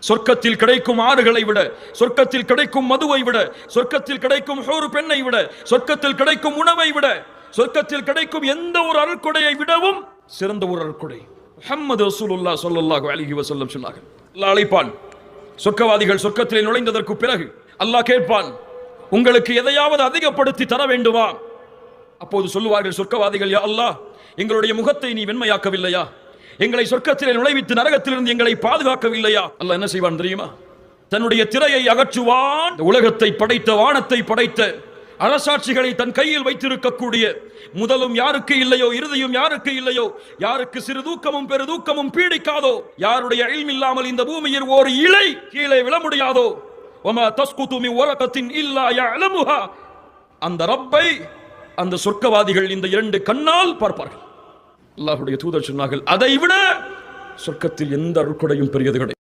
சொர்க்கத்தில் கிடைக்கும் ஆறுகளை விட, சொர்க்கத்தில் கிடைக்கும் மதுவை விட, சொர்க்கத்தில் கிடைக்கும் ஹூர் பெண்ணை விட, சொர்க்கத்தில் கிடைக்கும் உணவை விட, சொர்க்கத்தில் கிடைக்கும் எந்த ஒரு அருட்கொடையை விடவும் சிறந்த ஒரு அருட்கொடை முஹம்மது ரசூலுல்லாஹ் ஸல்லல்லாஹு அலைஹி வஸல்லம் சொன்னார்கள். அல்லாஹ் அழைப்பான். சொர்க்கவாதிகள் சொர்க்கத்திலே நுழைந்ததற்கு பிறகு அல்லாஹ் கேட்பான், உங்களுக்கு எதையாவது அதிகப்படுத்தி தர வேண்டுமா? அப்போது சொல்லுவார்கள் சொர்க்கவாதிகள், யா அல்லாஹ், எங்களுடைய முகத்தை நீ வெண்மையாக்கவில்லையா? எங்களை சொர்க்கத்திலே நுழைவித்து நரகத்திலிருந்து எங்களை பாதுகாக்கவில்லையா? அல்லாஹ் என்ன செய்வான் தெரியுமா? தன்னுடைய திரையை அகற்றுவான். உலகத்தை படைத்த, வானத்தை படைத்த, அரசாட்சிகளை தன் கையில் வைத்திருக்கக்கூடிய, முதலும் யாருக்கு இல்லையோ, இறுதியும் யாருக்கு இல்லையோ, யாருக்கு சிறு தூக்கமும் பெருதூக்கமும் பீடிக்காதோ, யாருடைய இல்ம் இல்லாமல் இந்த பூமியில் ஒரு இலை கீழே விழ முடியாதோ, வமா தஸ்குது மின் வரகத்தின் இல்லா யஅலமுஹா, அந்த ரப்பை அந்த சொர்க்கவாதிகள் இந்த இரண்டு கண்ணால் பார்ப்பார்கள். அல்லாஹ்வுடைய தூதர் சொன்னார்கள், அதை விட சொர்க்கத்தில் எந்த அருட்கொடையும் பெரியது கிடையாது.